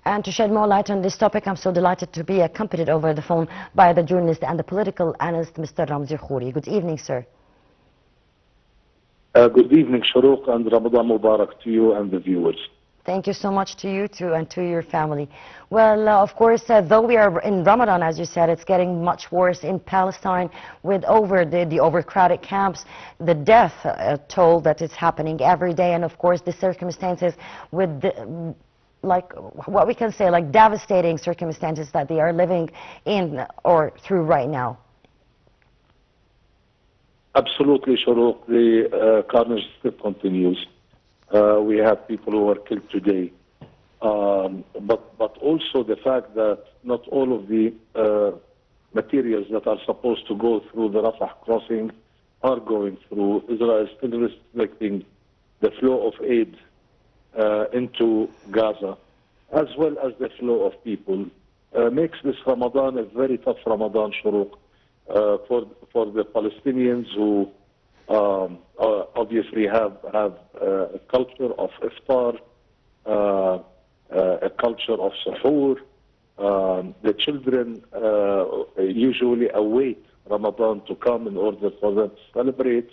And to shed more light on this topic, I'm so delighted to be accompanied over the phone by the journalist and the political analyst, Mr. Ramzy Khoury. Good evening, sir. Good evening, Shuruq, and Ramadan Mubarak to you and the viewers. Thank you so much to you too and to your family. Well, of course, though we are in Ramadan, as you said, it's getting much worse in Palestine with the overcrowded camps, the death toll that is happening every day, and of course the circumstances with the, like what we can say, like devastating circumstances that they are living in or through right now. Absolutely, Shuruq. The carnage still continues. We have people who are killed today. But also the fact that not all of the materials that are supposed to go through the Rafah crossing are going through. Israel is still restricting the flow of aid into Gaza, as well as the flow of people. Makes this Ramadan a very tough Ramadan, Shuruq, for the Palestinians who obviously have a culture of iftar, a culture of suhoor. The children usually await Ramadan to come in order for them to celebrate.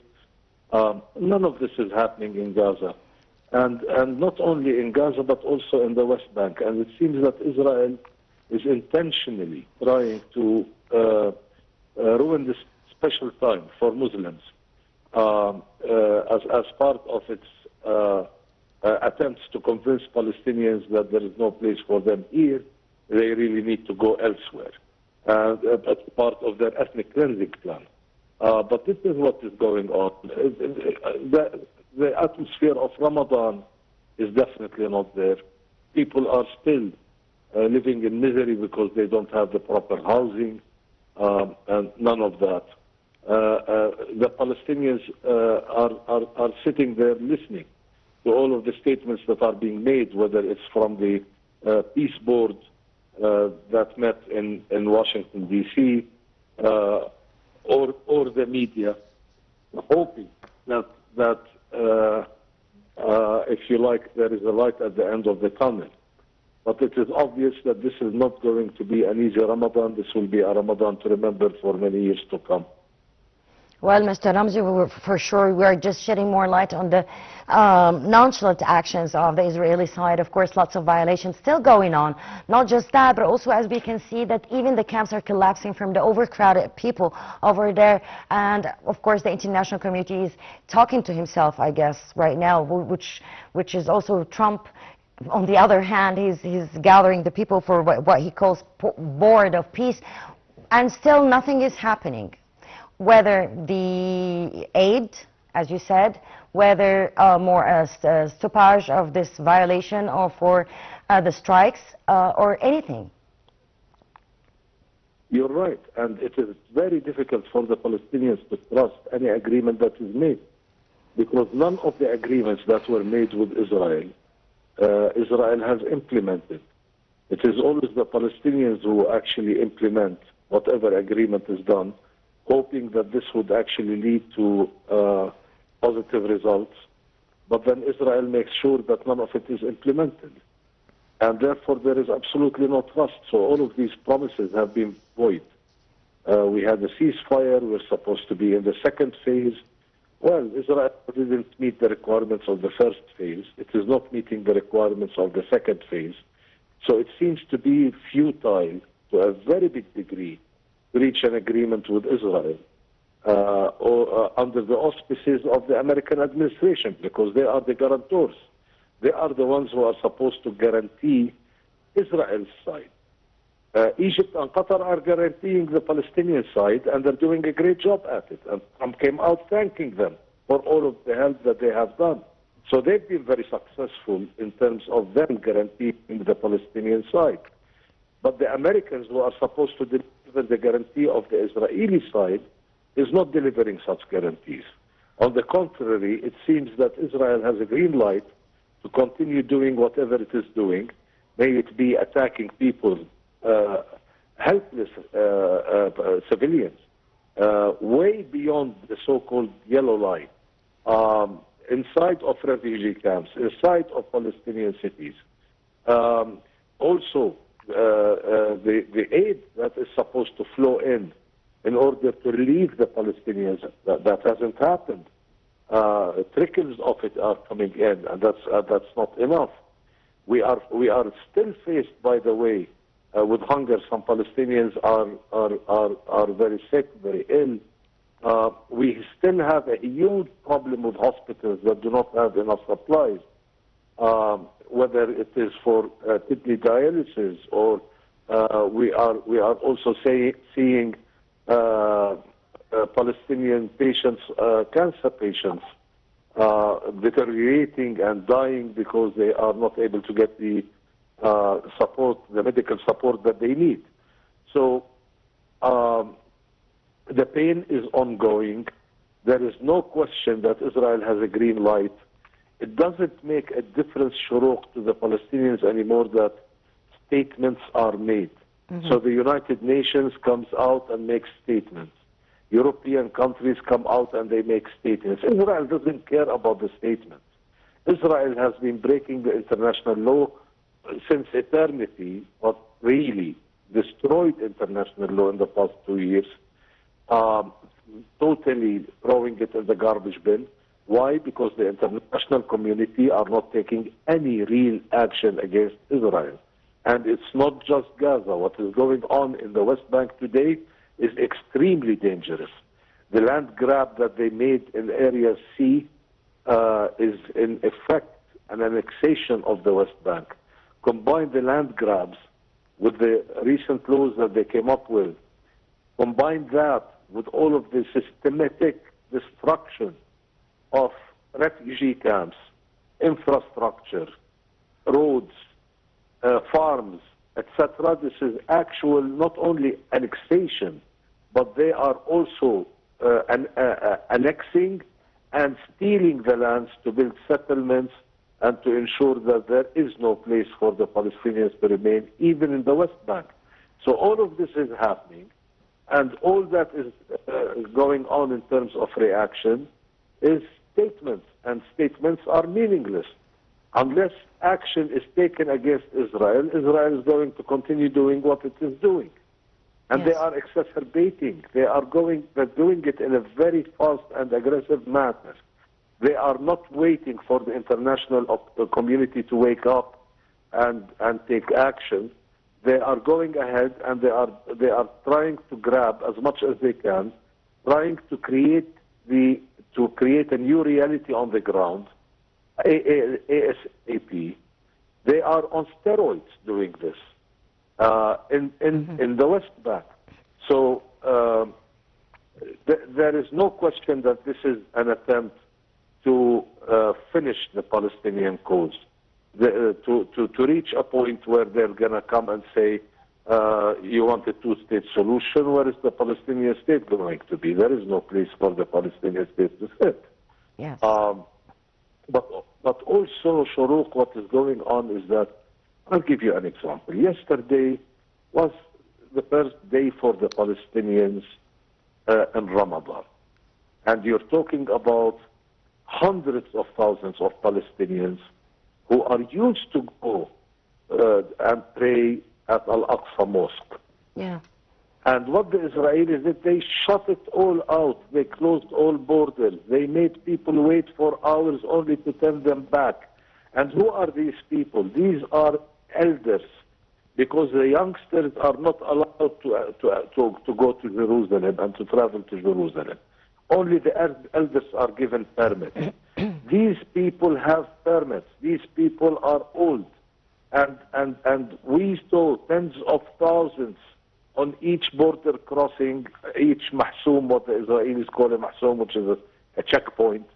None of this is happening in Gaza. And not only in Gaza, but also in the West Bank. And it seems that Israel is intentionally trying to ruin this special time for Muslims as part of its attempts to convince Palestinians that there is no place for them here. They really need to go elsewhere. That's part of their ethnic cleansing plan. But this is what is going on. The atmosphere of Ramadan is definitely not there. People are still living in misery because they don't have the proper housing and none of that. The Palestinians are sitting there listening to all of the statements that are being made, whether it's from the peace board that met in Washington, D.C., or the media, hoping that if you like, there is a light at the end of the tunnel. But it is obvious that this is not going to be an easy Ramadan. This will be a Ramadan to remember for many years to come. Well, Mr. Ramzy, for sure, we are just shedding more light on the nonchalant actions of the Israeli side. Of course, lots of violations still going on. Not just that, but also as we can see that even the camps are collapsing from the overcrowded people over there. And of course, the international community is talking to himself, I guess, right now, which is also Trump. On the other hand, he's gathering the people for what he calls board of peace, and still nothing is happening. Whether the aid, as you said, whether more a stoppage of this violation or for the strikes or anything. You're right, and it is very difficult for the Palestinians to trust any agreement that is made, because none of the agreements that were made with Israel, Israel has implemented. It is always the Palestinians who actually implement whatever agreement is done, hoping that this would actually lead to positive results. But then Israel makes sure that none of it is implemented. And therefore there is absolutely no trust. So all of these promises have been void. We had a ceasefire, we're supposed to be in the second phase. Well, Israel didn't meet the requirements of the first phase. It is not meeting the requirements of the second phase. So it seems to be futile to a very big degree to reach an agreement with Israel under the auspices of the American administration, because they are the guarantors. They are the ones who are supposed to guarantee Israel's side. Egypt and Qatar are guaranteeing the Palestinian side, and they're doing a great job at it. And Trump came out thanking them for all of the help that they have done. So they've been very successful in terms of them guaranteeing the Palestinian side. But the Americans, who are supposed to deliver the guarantee of the Israeli side, is not delivering such guarantees. On the contrary, it seems that Israel has a green light to continue doing whatever it is doing, may it be attacking people, helpless civilians, way beyond the so-called yellow line, inside of refugee camps, inside of Palestinian cities, also the aid that is supposed to flow in order to relieve the Palestinians, that hasn't happened. Trickles of it are coming in, and that's not enough. We are still faced, by the way, with hunger. Some Palestinians are very sick, very ill. We still have a huge problem with hospitals that do not have enough supplies, whether it is for kidney dialysis or we are also seeing Palestinian patients, cancer patients, deteriorating and dying because they are not able to get the support, the medical support that they need. So the pain is ongoing. There is no question that Israel has a green light. It doesn't make a difference, Shuruq, to the Palestinians anymore that statements are made. So the United Nations comes out and makes statements. European countries come out and they make statements. Israel doesn't care about the statements. Israel has been breaking the international law since eternity, but really destroyed international law in the past 2 years, totally throwing it in the garbage bin. Why? Because the international community are not taking any real action against Israel. And it's not just Gaza. What is going on in the West Bank today is extremely dangerous. The land grab that they made in Area C is in effect an annexation of the West Bank. Combine the land grabs with the recent laws that they came up with. Combine that with all of the systematic destruction of refugee camps, infrastructure, roads, farms, etc. This is actual not only annexation, but they are also annexing and stealing the lands to build settlements and to ensure that there is no place for the Palestinians to remain, even in the West Bank. So all of this is happening, and all that is going on in terms of reaction is statements, and statements are meaningless. Unless action is taken against Israel, Israel is going to continue doing what it is doing. And they are exacerbating. They're doing it in a very fast and aggressive manner. They are not waiting for the international community to wake up and take action. They are going ahead and they are trying to grab as much as they can, trying to create a new reality on the ground. ASAP. They are on steroids doing this in the West Bank. So there is no question that this is an attempt to finish the Palestinian cause, to reach a point where they're going to come and say, you want a two-state solution, where is the Palestinian state going to be? There is no place for the Palestinian state to sit. Yes. But also, Shuruq, what is going on is that, I'll give you an example. Yesterday was the first day for the Palestinians in Ramadan. And you're talking about hundreds of thousands of Palestinians who are used to go and pray at Al-Aqsa Mosque. Yeah. And what the Israelis did, they shut it all out. They closed all borders. They made people wait for hours only to turn them back. And who are these people? These are elders, because the youngsters are not allowed to go to Jerusalem and to travel to Jerusalem. Only the elders are given permits. These people have permits. These people are old. And we saw tens of thousands on each border crossing, each mahsoom, what the Israelis call a mahsoom, which is a checkpoint.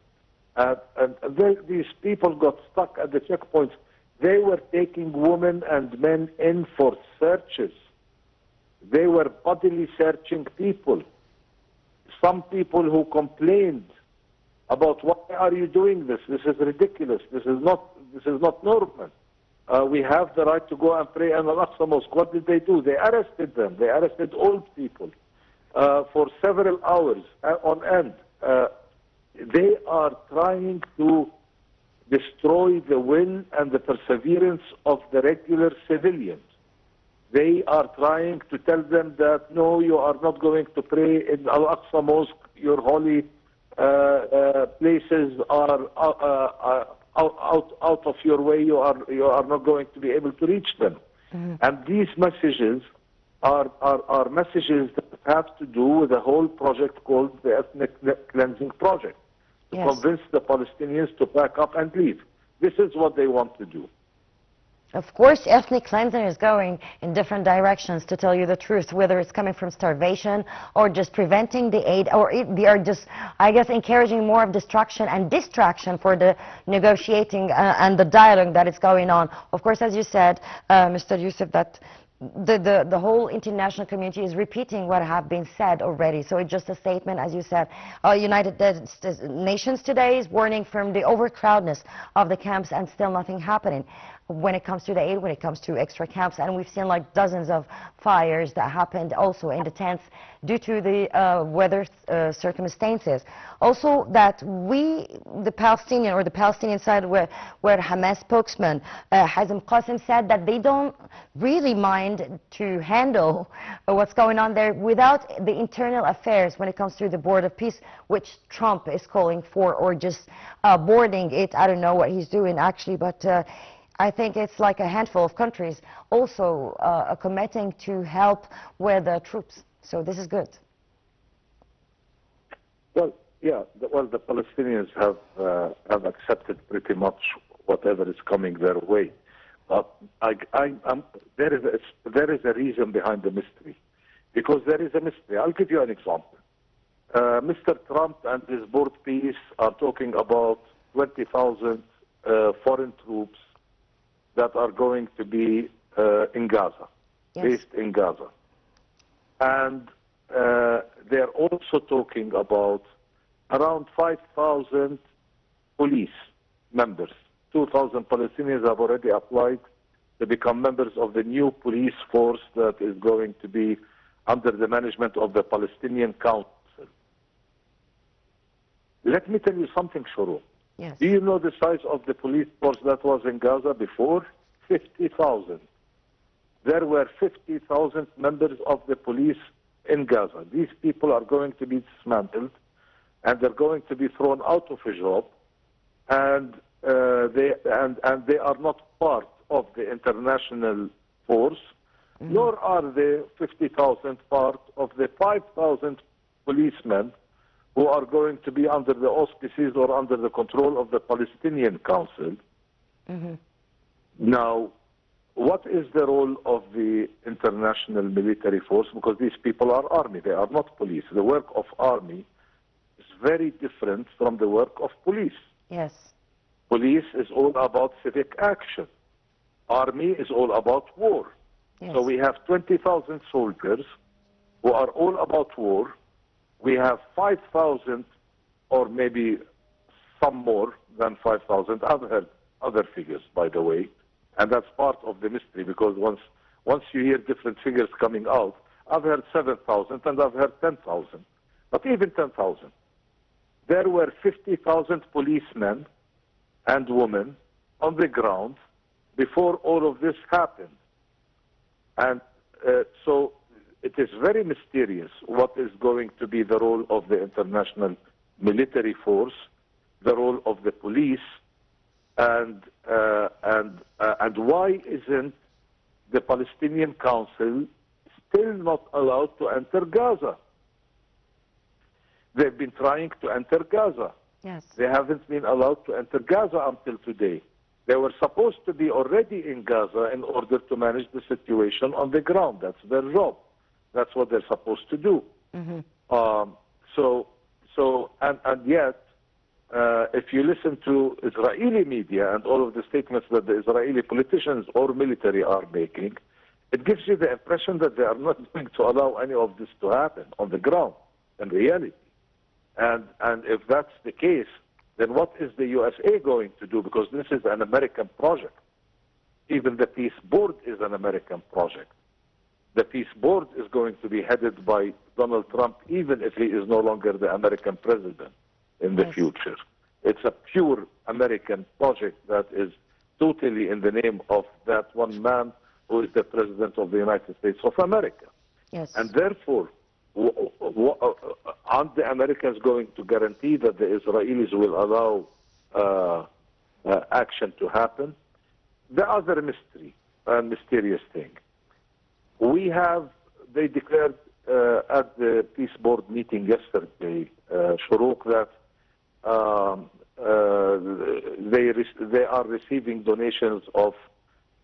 And these people got stuck at the checkpoints. They were taking women and men in for searches. They were bodily searching people. Some people who complained about, why are you doing this? This is ridiculous. This is not normal. We have the right to go and pray in Al-Aqsa Mosque. What did they do? They arrested them. They arrested old people for several hours on end. They are trying to destroy the will and the perseverance of the regular civilians. They are trying to tell them that, no, you are not going to pray in Al-Aqsa Mosque. Your holy places are out of your way. You are not going to be able to reach them. And these messages are messages that have to do with a whole project called the Ethnic Cleansing Project, to convince the Palestinians to pack up and leave. This is what they want to do. Of course, ethnic cleansing is going in different directions, to tell you the truth, whether it's coming from starvation or just preventing the aid, or they are just, I guess, encouraging more of destruction and distraction for the negotiating and the dialogue that is going on. Of course, as you said, Mr. Youssef, that the whole international community is repeating what have been said already. So it's just a statement, as you said. United Nations today is warning from the overcrowdedness of the camps, and still nothing happening when it comes to the aid, when it comes to extra camps. And we've seen like dozens of fires that happened also in the tents due to the weather circumstances. Also that the Palestinian side, where Hamas spokesman Hazem Qasim said that they don't really mind to handle what's going on there without the internal affairs when it comes to the board of peace, which Trump is calling for, or just boarding it. I don't know what he's doing actually, but I think it's like a handful of countries also committing to help with the troops. So this is good. Well, yeah. Well, the Palestinians have accepted pretty much whatever is coming their way. But there is a reason behind the mystery, because there is a mystery. I'll give you an example. Mr. Trump and his board peace are talking about 20,000 foreign troops that are going to be in Gaza, based in Gaza. And they're also talking about around 5,000 police members. 2,000 Palestinians have already applied to become members of the new police force that is going to be under the management of the Palestinian Council. Let me tell you something, Shuru. Yes. Do you know the size of the police force that was in Gaza before? 50,000. There were 50,000 members of the police in Gaza. These people are going to be dismantled, and they're going to be thrown out of a job, and they are not part of the international force, nor are the 50,000 part of the 5,000 policemen who are going to be under the auspices or under the control of the Palestinian Council. Now, what is the role of the international military force? Because these people are army, they are not police. The work of army is very different from the work of police. Yes. Police is all about civic action. Army is all about war. Yes. So we have 20,000 soldiers who are all about war. We have 5,000, or maybe some more than 5,000. I've heard other figures, by the way, and that's part of the mystery, because once you hear different figures coming out, I've heard 7,000 and I've heard 10,000. But even 10,000, there were 50,000 policemen and women on the ground before all of this happened. And so it is very mysterious what is going to be the role of the international military force, the role of the police, and why isn't the Palestinian Council still not allowed to enter Gaza? They've been trying to enter Gaza. Yes. They haven't been allowed to enter Gaza until today. They were supposed to be already in Gaza in order to manage the situation on the ground. That's their job. That's what they're supposed to do. And yet, if you listen to Israeli media and all of the statements that the Israeli politicians or military are making, it gives you the impression that they are not going to allow any of this to happen on the ground in reality. And if that's the case, then what is the USA going to do? Because this is an American project. Even the peace board is an American project. The peace board is going to be headed by Donald Trump, even if he is no longer the American president in the future. It's a pure American project that is totally in the name of that one man who is the President of the United States of America. Yes. And therefore, aren't the Americans going to guarantee that the Israelis will allow action to happen? The other mysterious thing, they declared at the Peace Board meeting yesterday, Shuruk, that they are receiving donations of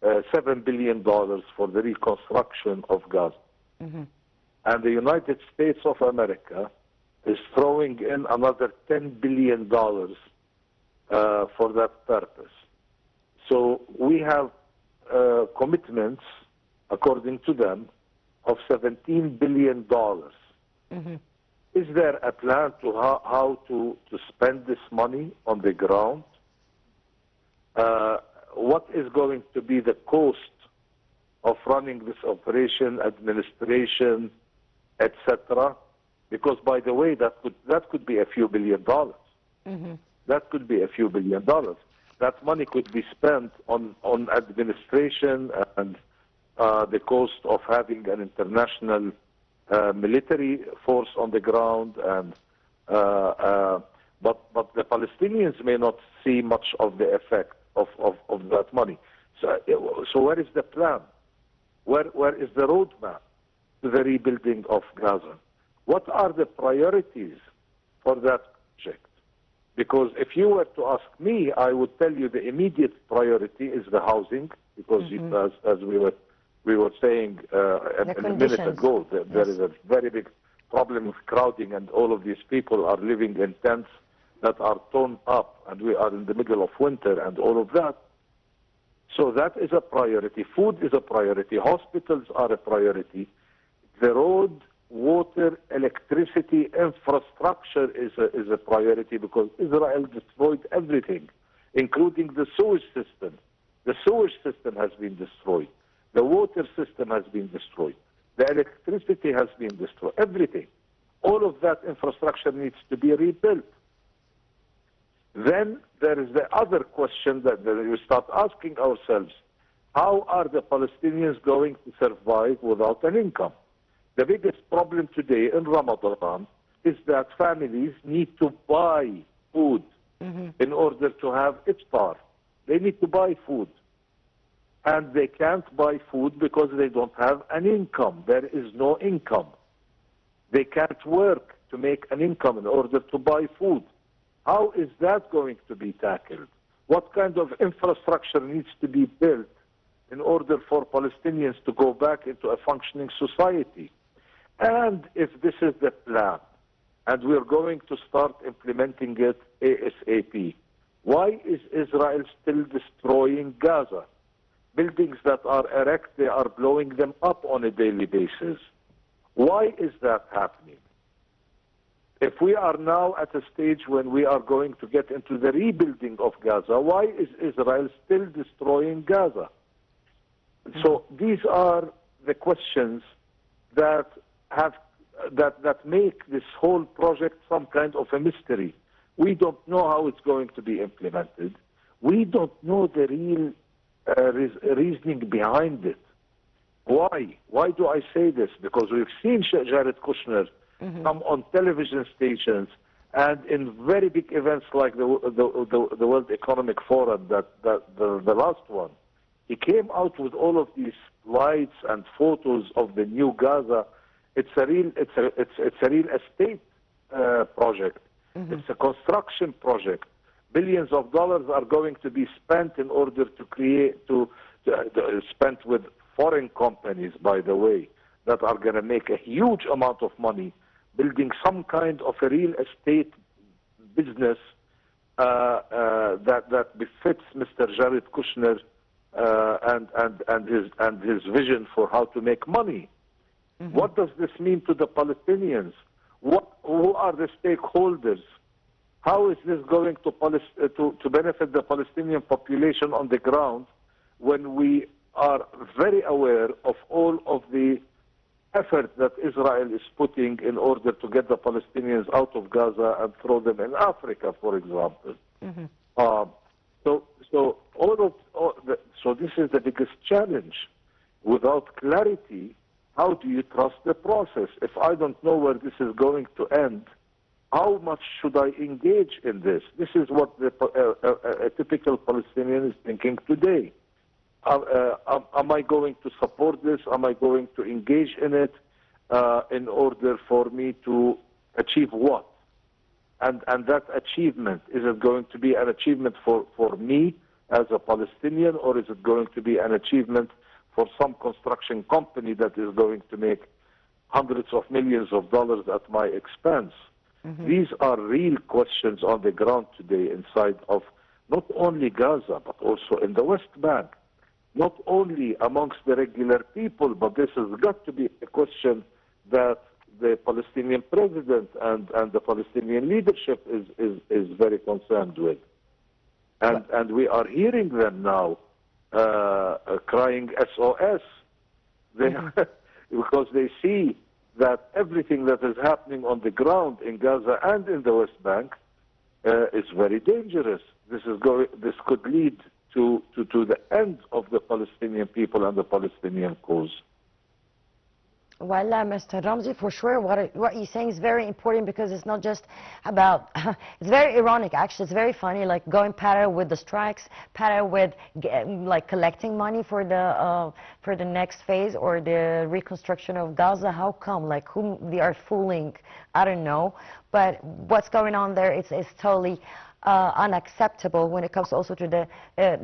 $7 billion for the reconstruction of Gaza. Mm-hmm. And the United States of America is throwing in another $10 billion for that purpose. So we have commitments, according to them, of $17 billion. Mm-hmm. Is there a plan to how to spend this money on the ground? What is going to be the cost of running this operation, administration, etc.? Because, by the way, that could be a few $billion. Mm-hmm. That could be a few $billion. That money could be spent on administration and the cost of having an international military force on the ground, and but the Palestinians may not see much of the effect of that money. So where is the plan? Where is the roadmap to the rebuilding of Gaza? What are the priorities for that project? Because if you were to ask me, I would tell you the immediate priority is the housing, because as we were saying a minute ago, there is a very big problem with crowding, and all of these people are living in tents that are torn up, and we are in the middle of winter and all of that. So that is a priority. Food is a priority. Hospitals are a priority. The road, water, electricity, infrastructure is a priority, because Israel destroyed everything, including the sewage system. The sewage system has been destroyed. The water system has been destroyed. The electricity has been destroyed. Everything. All of that infrastructure needs to be rebuilt. Then there is the other question that we start asking ourselves: how are the Palestinians going to survive without an income? The biggest problem today in Ramadan is that families need to buy food in order to have iftar. They need to buy food. And they can't buy food because they don't have an income. There is no income. They can't work to make an income in order to buy food. How is that going to be tackled? What kind of infrastructure needs to be built in order for Palestinians to go back into a functioning society? And if this is the plan, and we're going to start implementing it ASAP, why is Israel still destroying Gaza? Buildings that are erect, they are blowing them up on a daily basis. Why is that happening? If we are now at a stage when we are going to get into the rebuilding of Gaza, why is Israel still destroying Gaza? So these are the questions that make this whole project some kind of a mystery. We don't know how it's going to be implemented. We don't know the real reasoning behind it. Why? Why do I say this? Because we've seen Jared Kushner come on television stations and in very big events like the World Economic Forum, the last one. He came out with all of these slides and photos of the new Gaza. It's a real estate project. It's a construction project. Billions of dollars are going to be spent in order to spent with foreign companies, by the way, that are going to make a huge amount of money building some kind of a real estate business that befits Mr. Jared Kushner and his vision for how to make money. What does this mean to the Palestinians? Who are the stakeholders? How is this going to benefit the Palestinian population on the ground when we are very aware of all of the effort that Israel is putting in order to get the Palestinians out of Gaza and throw them in Africa, for example? Mm-hmm. So this is the biggest challenge. Without clarity, how do you trust the process? If I don't know where this is going to end, how much should I engage in this? This is what a typical Palestinian is thinking today. Am I going to support this? Am I going to engage in it in order for me to achieve what? And that achievement, is it going to be an achievement for me as a Palestinian, or is it going to be an achievement for some construction company that is going to make hundreds of millions of dollars at my expense? Mm-hmm. These are real questions on the ground today inside of not only Gaza, but also in the West Bank. Not only amongst the regular people, but this has got to be a question that the Palestinian president and the Palestinian leadership is very concerned with. And we are hearing them now crying SOS because they see that everything that is happening on the ground in Gaza and in the West Bank is very dangerous. This could lead to the end of the Palestinian people and the Palestinian cause. Well, Mr. Ramzy, for sure, what you're saying is very important, because it's not just about, it's very ironic, actually. It's very funny, like going parallel with the strikes, parallel with like collecting money for the next phase or the reconstruction of Gaza. How come? Like, whom they are fooling? I don't know. But what's going on there is totally unacceptable when it comes also to the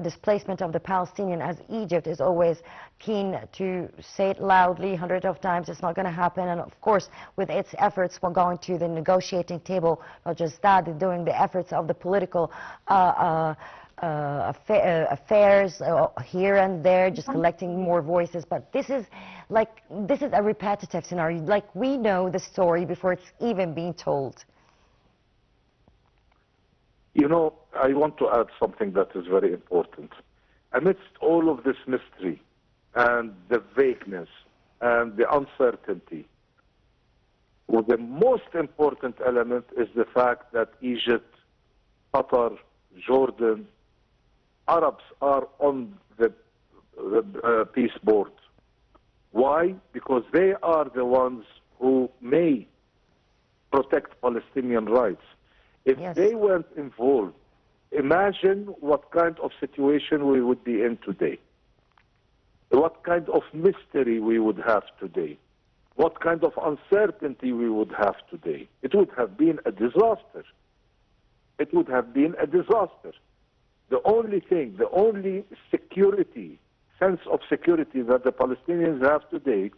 displacement of the Palestinian, as Egypt is always keen to say it loudly hundreds of times. It's not going to happen. And of course, with its efforts, we're going to the negotiating table. Not just that, they're doing the efforts of the political affairs here and there, just collecting more voices. But this is a repetitive scenario. Like, we know the story before it's even being told. You know, I want to add something that is very important. Amidst all of this mystery and the vagueness and the uncertainty, well, the most important element is the fact that Egypt, Qatar, Jordan, Arabs are on the peace board. Why? Because they are the ones who may protect Palestinian rights. If they weren't involved, imagine what kind of situation we would be in today. What kind of mystery we would have today. What kind of uncertainty we would have today. It would have been a disaster. It would have been a disaster. The only thing, the only security, sense of security that the Palestinians have today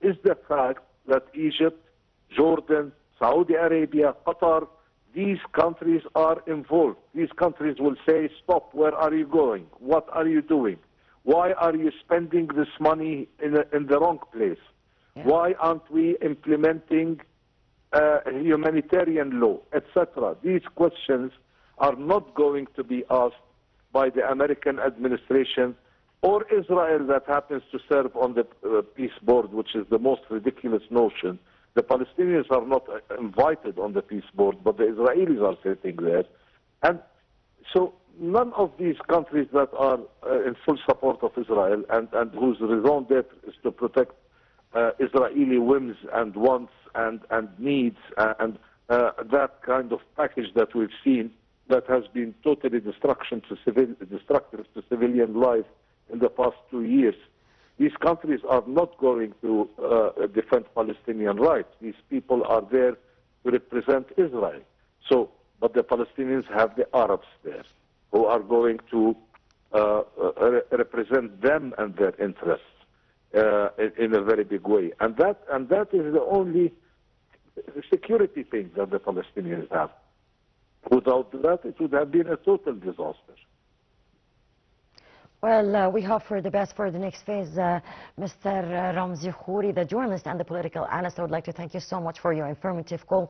is the fact that Egypt, Jordan, Saudi Arabia, Qatar, these countries are involved. These countries will say, stop, where are you going? What are you doing? Why are you spending this money in the wrong place? Yeah. Why aren't we implementing humanitarian law, etc.? These questions are not going to be asked by the American administration or Israel, that happens to serve on the peace board, which is the most ridiculous notion. The Palestinians are not invited on the peace board, but the Israelis are sitting there. And so none of these countries that are in full support of Israel and whose raison d'etre is to protect Israeli whims and wants and needs and that kind of package that we've seen that has been totally destructive to civilian life in the past 2 years. These countries are not going to defend Palestinian rights. These people are there to represent Israel. So, but the Palestinians have the Arabs there, who are going to represent them and their interests in a very big way. And that is the only security thing that the Palestinians have. Without that, it would have been a total disaster. Well, we hope for the best for the next phase. Mr. Ramzy Khoury, the journalist and the political analyst, I would like to thank you so much for your informative call.